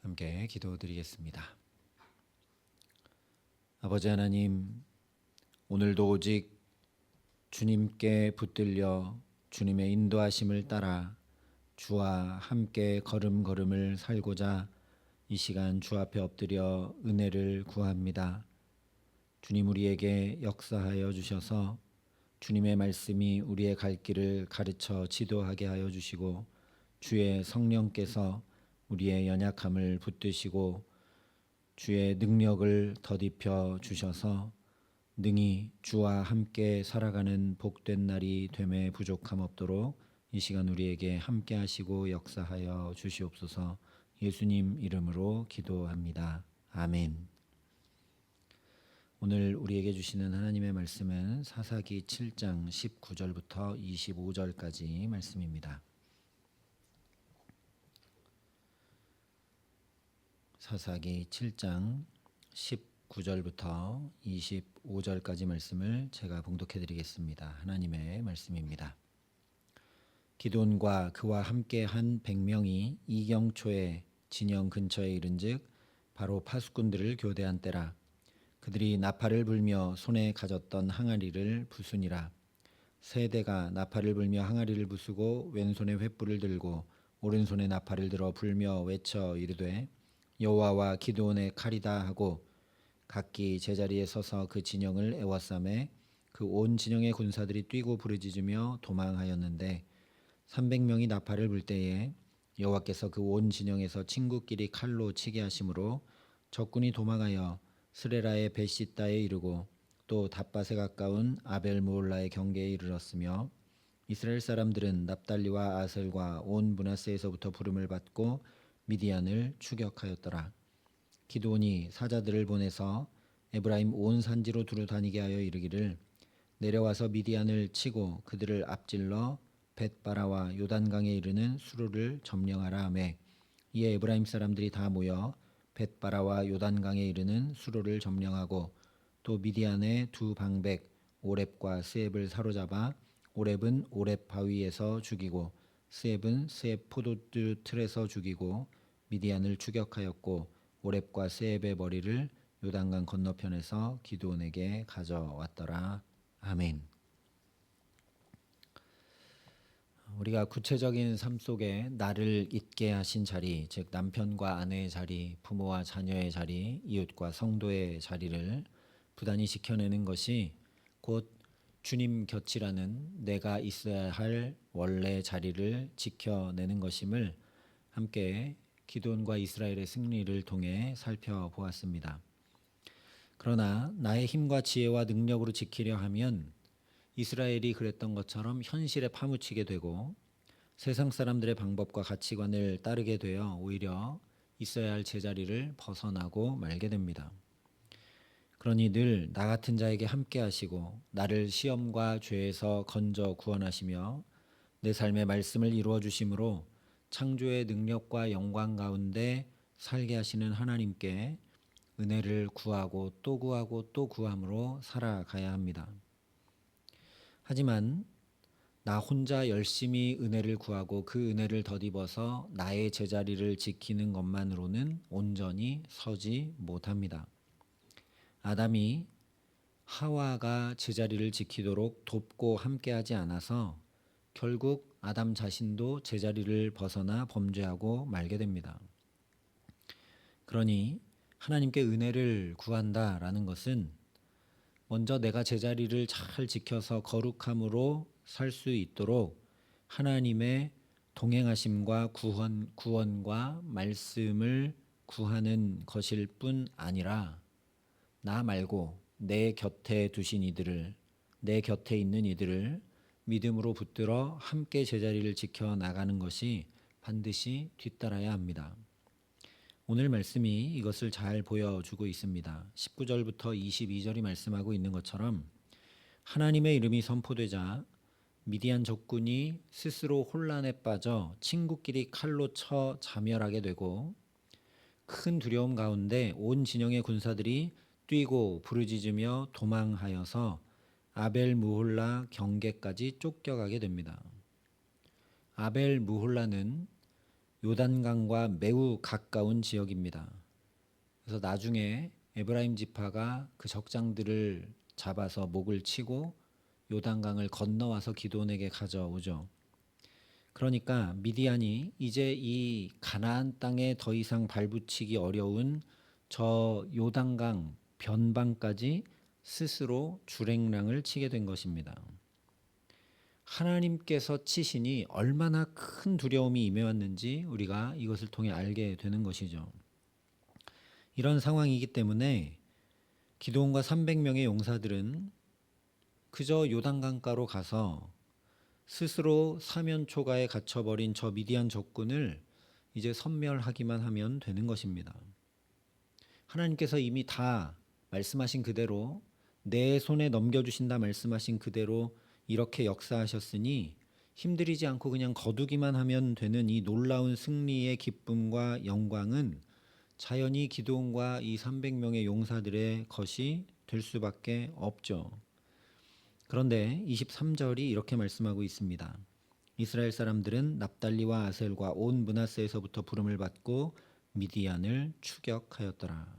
함께 기도드리겠습니다. 아버지 하나님, 오늘도 오직 주님께 붙들려 주님의 인도하심을 따라 주와 함께 걸음걸음을 살고자 이 시간 주 앞에 엎드려 은혜를 구합니다. 주님, 우리에게 역사하여 주셔서 주님의 말씀이 우리의 갈 길을 가르쳐 지도하게 하여 주시고, 주의 성령께서 우리의 연약함을 붙드시고 주의 능력을 덧입혀 주셔서 능히 주와 함께 살아가는 복된 날이 됨에 부족함 없도록 이 시간 우리에게 함께 하시고 역사하여 주시옵소서. 예수님 이름으로 기도합니다. 아멘. 오늘 우리에게 주시는 하나님의 말씀은 사사기 7장 19절부터 25절까지 말씀입니다. 사사기 7장 19절부터 25절까지 말씀을 제가 봉독해 드리겠습니다. 하나님의 말씀입니다. 기드온과 그와 함께 한 100명이 이경초에 진영 근처에 이른즉 바로 파수꾼들을 교대한 때라. 그들이 나팔을 불며 손에 가졌던 항아리를 부수니라. 세 대가 나팔을 불며 항아리를 부수고 왼손에 횃불을 들고 오른손에 나팔을 들어 불며 외쳐 이르되 여호와와 기드온의 칼이다 하고 각기 제자리에 서서 그 진영을 에워싸매 그 온 진영의 군사들이 뛰고 부르짖으며 도망하였는데 300명이 나팔을 불 때에 여호와께서 그 온 진영에서 친구끼리 칼로 치게 하심으로 적군이 도망하여 스레라의 벳시다에 이르고 또 닷밭에 가까운 아벨무홀라의 경계에 이르렀으며 이스라엘 사람들은 납달리와 아셀과 온 므낫세에서부터 부름을 받고 미디안을 추격하였더라. 기드온이 사자들을 보내서 에브라임 온 산지로 두루 다니게 하여 이르기를 내려와서 미디안을 치고 그들을 앞질러 벳바라와 요단강에 이르는 수로를 점령하라 하매 이에 에브라임 사람들이 다 모여 벳바라와 요단강에 이르는 수로를 점령하고 또 미디안의 두 방백 오렙과 스앱을 사로잡아 오렙은 오렙 바위에서 죽이고 스앱은 스앱 포도주 틀에서 죽이고 미디안을 추격하였고 오렙과 스앱의 머리를 요단강 건너편에서 기드온에게 가져왔더라. 아멘. 우리가 구체적인 삶 속에 나를 있게 하신 자리, 즉 남편과 아내의 자리, 부모와 자녀의 자리, 이웃과 성도의 자리를 부단히 지켜내는 것이 곧 주님 곁이라는 내가 있어야 할 원래 자리를 지켜내는 것임을 함께 기드온과 이스라엘의 승리를 통해 살펴보았습니다. 그러나 나의 힘과 지혜와 능력으로 지키려 하면 이스라엘이 그랬던 것처럼 현실에 파묻히게 되고 세상 사람들의 방법과 가치관을 따르게 되어 오히려 있어야 할 제자리를 벗어나고 말게 됩니다. 그러니 늘 나 같은 자에게 함께 하시고 나를 시험과 죄에서 건져 구원하시며 내 삶의 말씀을 이루어 주심으로 창조의 능력과 영광 가운데 살게 하시는 하나님께 은혜를 구하고 또 구하고 또 구함으로 살아가야 합니다. 하지만 나 혼자 열심히 은혜를 구하고 그 은혜를 덧입어서 나의 제자리를 지키는 것만으로는 온전히 서지 못합니다. 아담이 하와가 제자리를 지키도록 돕고 함께하지 않아서 결국 아담 자신도 제자리를 벗어나 범죄하고 말게 됩니다. 그러니 하나님께 은혜를 구한다라는 것은 먼저 내가 제자리를 잘 지켜서 거룩함으로 살 수 있도록 하나님의 동행하심과 구원과 말씀을 구하는 것일 뿐 아니라 나 말고 내 곁에 두신 이들을, 내 곁에 있는 이들을 믿음으로 붙들어 함께 제자리를 지켜 나가는 것이 반드시 뒤따라야 합니다. 오늘 말씀이 이것을 잘 보여주고 있습니다. 19절부터 22절이 말씀하고 있는 것처럼 하나님의 이름이 선포되자 미디안 적군이 스스로 혼란에 빠져 친구끼리 칼로 쳐 자멸하게 되고 큰 두려움 가운데 온 진영의 군사들이 뛰고 부르짖으며 도망하여서 아벨무홀라 경계까지 쫓겨가게 됩니다. 아벨무홀라는 요단강과 매우 가까운 지역입니다. 그래서 나중에 에브라임 지파가 그 적장들을 잡아서 목을 치고 요단강을 건너와서 기드온에게 가져오죠. 그러니까 미디안이 이제 이 가나안 땅에 더 이상 발붙이기 어려운 저 요단강 변방까지 스스로 주랭랑을 치게 된 것입니다. 하나님께서 치시니 얼마나 큰 두려움이 임해왔는지 우리가 이것을 통해 알게 되는 것이죠. 이런 상황이기 때문에 기드온과 300명의 용사들은 그저 요단강가로 가서 스스로 사면초가에 갇혀버린 저 미디안 적군을 이제 섬멸하기만 하면 되는 것입니다. 하나님께서 이미 다 말씀하신 그대로 내 손에 넘겨주신다 말씀하신 그대로 이렇게 역사하셨으니 힘들이지 않고 그냥 거두기만 하면 되는 이 놀라운 승리의 기쁨과 영광은 자연히 기드온과 이 300명의 용사들의 것이 될 수밖에 없죠. 그런데 23절이 이렇게 말씀하고 있습니다. 이스라엘 사람들은 납달리와 아셀과 온 므낫세에서부터 부름을 받고 미디안을 추격하였더라.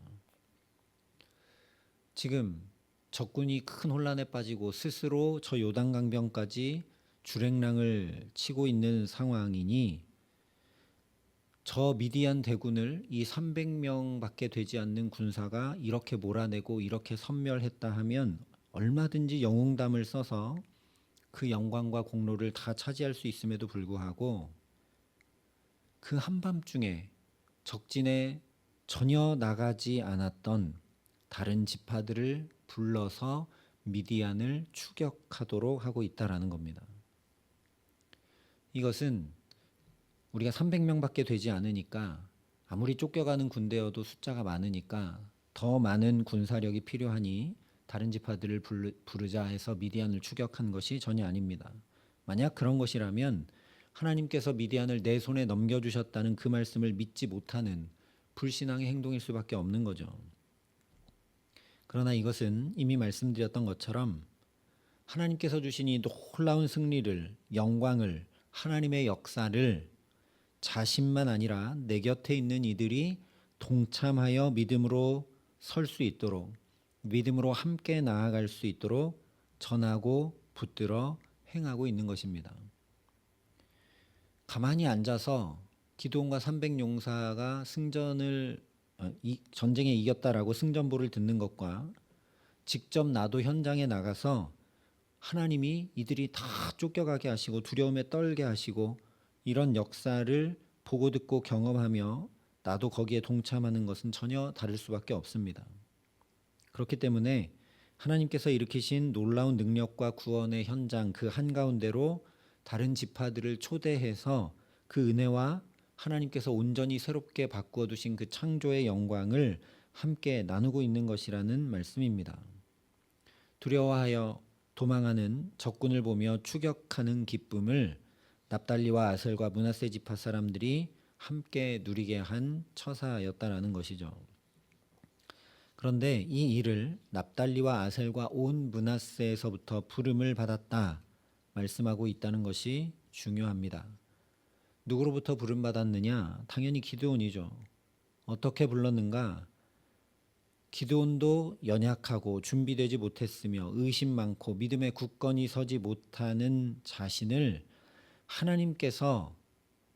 지금 적군이 큰 혼란에 빠지고 스스로 저 요단강변까지 주랭랑을 치고 있는 상황이니 저 미디안 대군을 이 300명밖에 되지 않는 군사가 이렇게 몰아내고 이렇게 섬멸했다 하면 얼마든지 영웅담을 써서 그 영광과 공로를 다 차지할 수 있음에도 불구하고 그 한밤중에 적진에 전혀 나가지 않았던 다른 지파들을 불러서 미디안을 추격하도록 하고 있다라는 겁니다. 이것은 우리가 300명밖에 되지 않으니까 아무리 쫓겨가는 군대여도 숫자가 많으니까 더 많은 군사력이 필요하니 다른 지파들을 부르자 해서 미디안을 추격한 것이 전혀 아닙니다. 만약 그런 것이라면 하나님께서 미디안을 내 손에 넘겨주셨다는 그 말씀을 믿지 못하는 불신앙의 행동일 수밖에 없는 거죠. 그러나 이것은 이미 말씀드렸던 것처럼 하나님께서 주신 이 놀라운 승리를, 영광을, 하나님의 역사를 자신만 아니라 내 곁에 있는 이들이 동참하여 믿음으로 설 수 있도록, 믿음으로 함께 나아갈 수 있도록 전하고 붙들어 행하고 있는 것입니다. 가만히 앉아서 기드온과 300용사가 전쟁에 이겼다라고 승전보를 듣는 것과 직접 나도 현장에 나가서 하나님이 이들이 다 쫓겨가게 하시고 두려움에 떨게 하시고 이런 역사를 보고 듣고 경험하며 나도 거기에 동참하는 것은 전혀 다를 수밖에 없습니다. 그렇기 때문에 하나님께서 일으키신 놀라운 능력과 구원의 현장 그 한가운데로 다른 지파들을 초대해서 그 은혜와 하나님께서 온전히 새롭게 바꾸어 두신 그 창조의 영광을 함께 나누고 있는 것이라는 말씀입니다. 두려워하여 도망하는 적군을 보며 추격하는 기쁨을 납달리와 아셀과 므낫세 지파 사람들이 함께 누리게 한 처사였다라는 것이죠. 그런데 이 일을 납달리와 아셀과 온 므낫세에서부터 부름을 받았다 말씀하고 있다는 것이 중요합니다. 누구로부터 부름받았느냐? 당연히 기드온이죠. 어떻게 불렀는가? 기드온도 연약하고 준비되지 못했으며 의심 많고 믿음의 굳건히 서지 못하는 자신을 하나님께서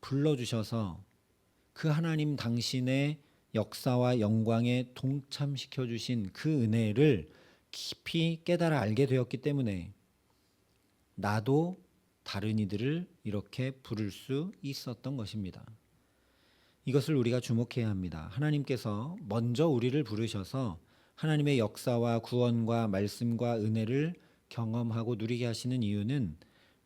불러주셔서 그 하나님 당신의 역사와 영광에 동참시켜 주신 그 은혜를 깊이 깨달아 알게 되었기 때문에 나도 다른 이들을 이렇게 부를 수 있었던 것입니다. 이것을 우리가 주목해야 합니다. 하나님께서 먼저 우리를 부르셔서 하나님의 역사와 구원과 말씀과 은혜를 경험하고 누리게 하시는 이유는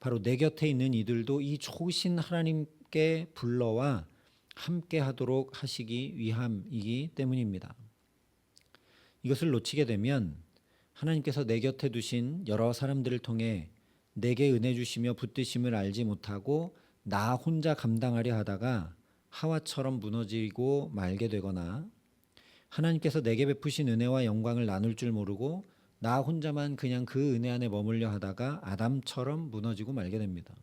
바로 내 곁에 있는 이들도 이 좋으신 하나님께 불러와 함께 하도록 하시기 위함이기 때문입니다. 이것을 놓치게 되면 하나님께서 내 곁에 두신 여러 사람들을 통해 내게 은혜 주시며 붙드심을 알지 못하고 나 혼자 감당하려 하다가 하와처럼 무너지고 말게 되거나 하나님께서 내게 베푸신 은혜와 영광을 나눌 줄 모르고 나 혼자만 그냥 그 은혜 안에 머물려 하다가 아담처럼 무너지고 말게 됩니다.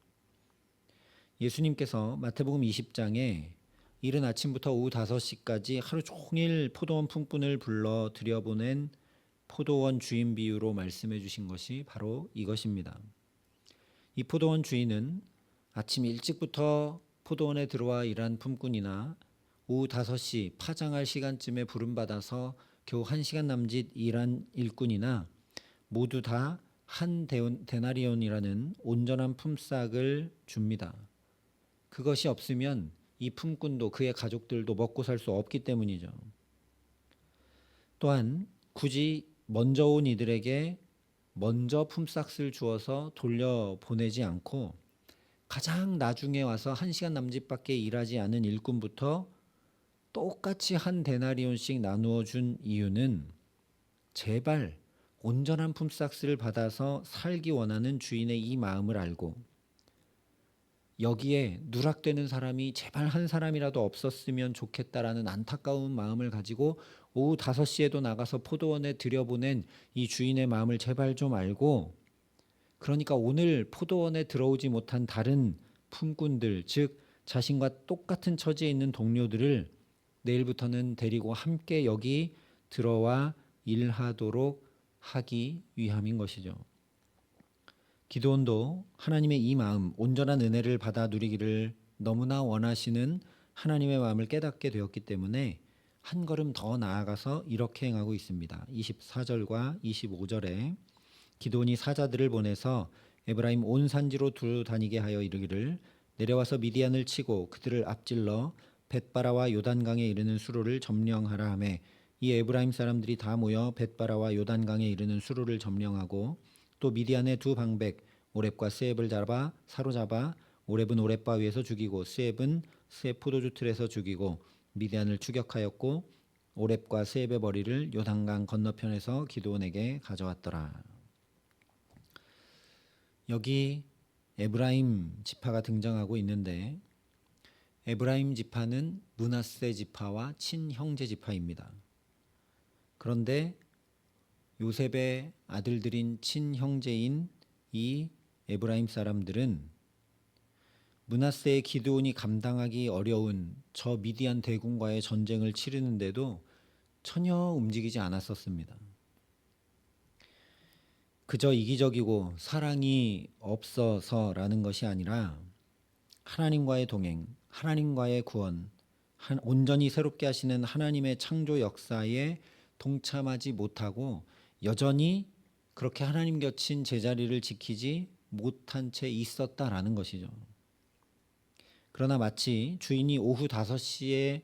예수님께서 마태복음 20장에 이른 아침부터 오후 5시까지 하루 종일 포도원 품꾼을 불러 들여보낸 포도원 주인 비유로 말씀해 주신 것이 바로 이것입니다. 이 포도원 주인은 아침 일찍부터 포도원에 들어와 일한 품꾼이나 오후 5시 파장할 시간쯤에 부름받아서 겨우 1시간 남짓 일한 일꾼이나 모두 다 한 데나리온이라는 온전한 품삯을 줍니다. 그것이 없으면 이 품꾼도 그의 가족들도 먹고 살 수 없기 때문이죠. 또한 굳이 먼저 온 이들에게 먼저 품삯을 주어서 돌려보내지 않고 가장 나중에 와서 1시간 남짓밖에 일하지 않은 일꾼부터 똑같이 한 데나리온씩 나누어 준 이유는 제발 온전한 품삯을 받아서 살기 원하는 주인의 이 마음을 알고 여기에 누락되는 사람이 제발 한 사람이라도 없었으면 좋겠다라는 안타까운 마음을 가지고 오후 5시에도 나가서 포도원에 들여보낸 이 주인의 마음을 제발 좀 알고, 그러니까 오늘 포도원에 들어오지 못한 다른 품꾼들, 즉 자신과 똑같은 처지에 있는 동료들을 내일부터는 데리고 함께 여기 들어와 일하도록 하기 위함인 것이죠. 기드온도 하나님의 이 마음, 온전한 은혜를 받아 누리기를 너무나 원하시는 하나님의 마음을 깨닫게 되었기 때문에 한 걸음 더 나아가서 이렇게 행하고 있습니다. 24절과 25절에 기드온이 사자들을 보내서 에브라임 온 산지로 두루 다니게 하여 이르기를 내려와서 미디안을 치고 그들을 앞질러 벳바라와 요단강에 이르는 수로를 점령하라 하매 이 에브라임 사람들이 다 모여 벳바라와 요단강에 이르는 수로를 점령하고 또 미디안의 두 방백 오렙과 스앱을 사로잡아 오렙은 오렙바 위에서 죽이고 스앱은 스앱 포도주 틀에서 죽이고 미디안을 추격하였고 오렙과 스앱의 머리를 요단강 건너편에서 기드온에게 가져왔더라. 여기 에브라임 지파가 등장하고 있는데 에브라임 지파는 므낫세 지파와 친형제 지파입니다. 그런데 요셉의 아들들인 친형제인 이 에브라임 사람들은 므낫세의 기드온이 감당하기 어려운 저 미디안 대군과의 전쟁을 치르는데도 전혀 움직이지 않았었습니다. 그저 이기적이고 사랑이 없어서라는 것이 아니라 하나님과의 동행, 하나님과의 구원, 온전히 새롭게 하시는 하나님의 창조 역사에 동참하지 못하고 여전히 그렇게 하나님 곁인 제자리를 지키지 못한 채 있었다라는 것이죠. 그러나 마치 주인이 오후 5시에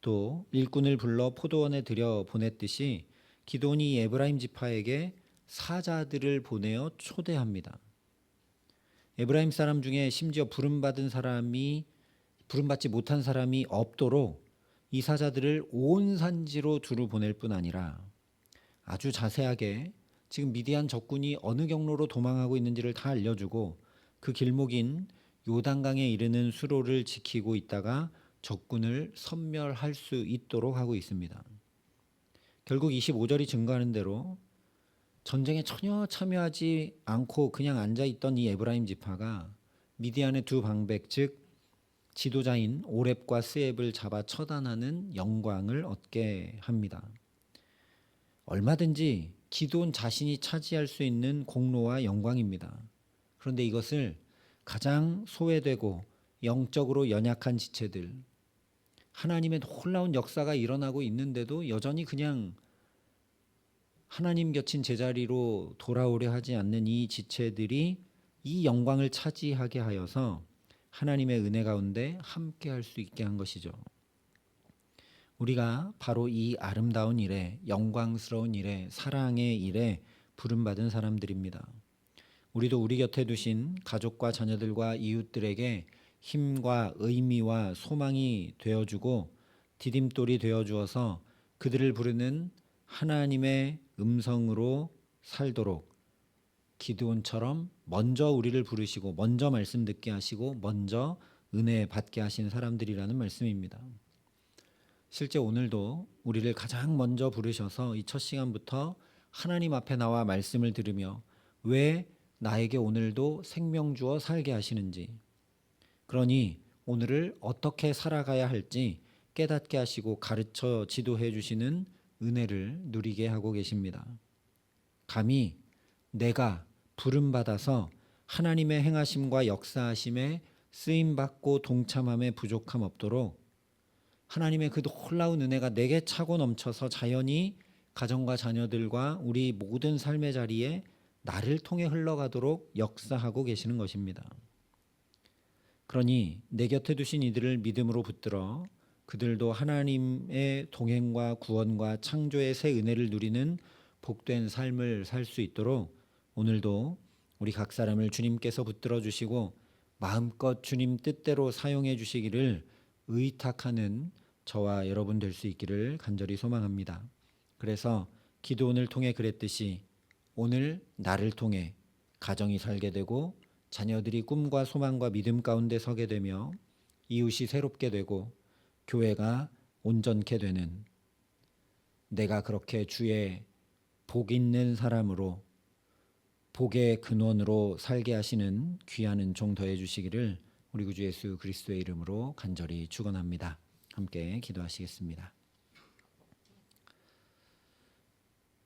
또 일꾼을 불러 포도원에 들여 보냈듯이 기드온이 에브라임 지파에게 사자들을 보내어 초대합니다. 에브라임 사람 중에 심지어 부름받지 못한 사람이 없도록 이 사자들을 온 산지로 두루 보낼 뿐 아니라 아주 자세하게 지금 미디안 적군이 어느 경로로 도망하고 있는지를 다 알려주고 그 길목인 요단강에 이르는 수로를 지키고 있다가 적군을 섬멸할 수 있도록 하고 있습니다. 결국 25절이 증거하는 대로 전쟁에 전혀 참여하지 않고 그냥 앉아있던 이 에브라임 지파가 미디안의 두 방백 즉 지도자인 오렙과 스앱을 잡아 처단하는 영광을 얻게 합니다. 얼마든지 기드온 자신이 차지할 수 있는 공로와 영광입니다. 그런데 이것을 가장 소외되고 영적으로 연약한 지체들, 하나님의 놀라운 역사가 일어나고 있는데도 여전히 그냥 하나님 곁인 제자리로 돌아오려 하지 않는 이 지체들이 이 영광을 차지하게 하여서 하나님의 은혜 가운데 함께 할 수 있게 한 것이죠. 우리가 바로 이 아름다운 일에, 영광스러운 일에, 사랑의 일에 부름받은 사람들입니다. 우리도 우리 곁에 두신 가족과 자녀들과 이웃들에게 힘과 의미와 소망이 되어주고 디딤돌이 되어주어서 그들을 부르는 하나님의 음성으로 살도록 기드온처럼 먼저 우리를 부르시고 먼저 말씀 듣게 하시고 먼저 은혜 받게 하시는 사람들이라는 말씀입니다. 실제 오늘도 우리를 가장 먼저 부르셔서 이 첫 시간부터 하나님 앞에 나와 말씀을 들으며 왜 나에게 오늘도 생명 주어 살게 하시는지, 그러니 오늘을 어떻게 살아가야 할지 깨닫게 하시고 가르쳐 지도해 주시는 은혜를 누리게 하고 계십니다. 감히 내가 부름받아서 하나님의 행하심과 역사하심에 쓰임받고 동참함에 부족함 없도록 하나님의 그 놀라운 은혜가 내게 차고 넘쳐서 자연히 가정과 자녀들과 우리 모든 삶의 자리에 나를 통해 흘러가도록 역사하고 계시는 것입니다. 그러니 내 곁에 두신 이들을 믿음으로 붙들어 그들도 하나님의 동행과 구원과 창조의 새 은혜를 누리는 복된 삶을 살 수 있도록 오늘도 우리 각 사람을 주님께서 붙들어 주시고 마음껏 주님 뜻대로 사용해 주시기를 의탁하는 저와 여러분 될 수 있기를 간절히 소망합니다. 그래서 기도원을 통해 그랬듯이 오늘 나를 통해 가정이 살게 되고 자녀들이 꿈과 소망과 믿음 가운데 서게 되며 이웃이 새롭게 되고 교회가 온전케 되는 내가 그렇게 주의 복 있는 사람으로 복의 근원으로 살게 하시는 귀한 은총 더해 주시기를 우리 구주 예수 그리스도의 이름으로 간절히 축원합니다. 함께 기도하시겠습니다.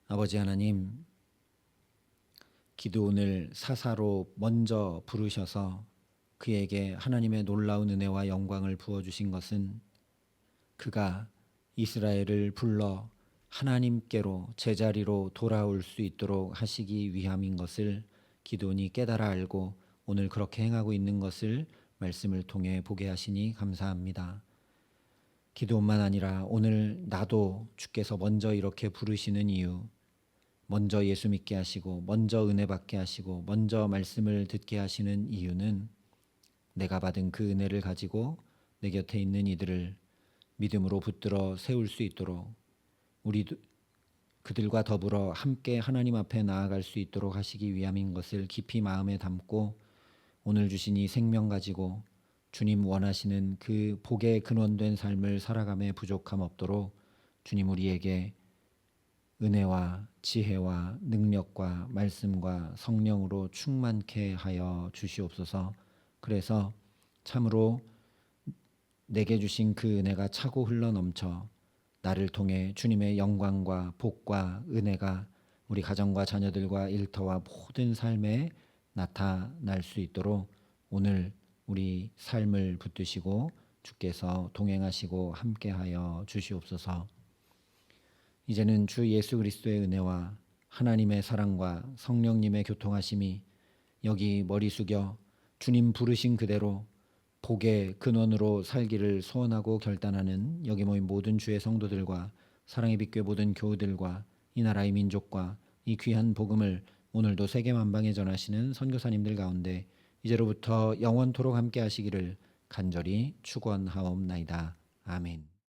아버지 하나님, 기드온을 사사로 먼저 부르셔서 그에게 하나님의 놀라운 은혜와 영광을 부어주신 것은 그가 이스라엘을 불러 하나님께로 제자리로 돌아올 수 있도록 하시기 위함인 것을 기드온이 깨달아 알고 오늘 그렇게 행하고 있는 것을 말씀을 통해 보게 하시니 감사합니다. 기드온만 아니라 오늘 나도 주께서 먼저 이렇게 부르시는 이유, 먼저 예수 믿게 하시고 먼저 은혜 받게 하시고 먼저 말씀을 듣게 하시는 이유는 내가 받은 그 은혜를 가지고 내 곁에 있는 이들을 믿음으로 붙들어 세울 수 있도록 우리 그들과 더불어 함께 하나님 앞에 나아갈 수 있도록 하시기 위함인 것을 깊이 마음에 담고 오늘 주신 이 생명 가지고 주님 원하시는 그 복의 근원된 삶을 살아감에 부족함 없도록 주님 우리에게 은혜와 지혜와 능력과 말씀과 성령으로 충만케 하여 주시옵소서. 그래서 참으로 내게 주신 그 은혜가 차고 흘러넘쳐 나를 통해 주님의 영광과 복과 은혜가 우리 가정과 자녀들과 일터와 모든 삶에 나타날 수 있도록 오늘 우리 삶을 붙드시고 주께서 동행하시고 함께하여 주시옵소서. 이제는 주 예수 그리스도의 은혜와 하나님의 사랑과 성령님의 교통하심이 여기 머리 숙여 주님 부르신 그대로 복의 근원으로 살기를 소원하고 결단하는 여기 모인 모든 주의 성도들과 사랑의 빛교회 모든 교우들과 이 나라의 민족과 이 귀한 복음을 오늘도 세계 만방에 전하시는 선교사님들 가운데 이제로부터 영원토록 함께 하시기를 간절히 축원하옵나이다. 아멘.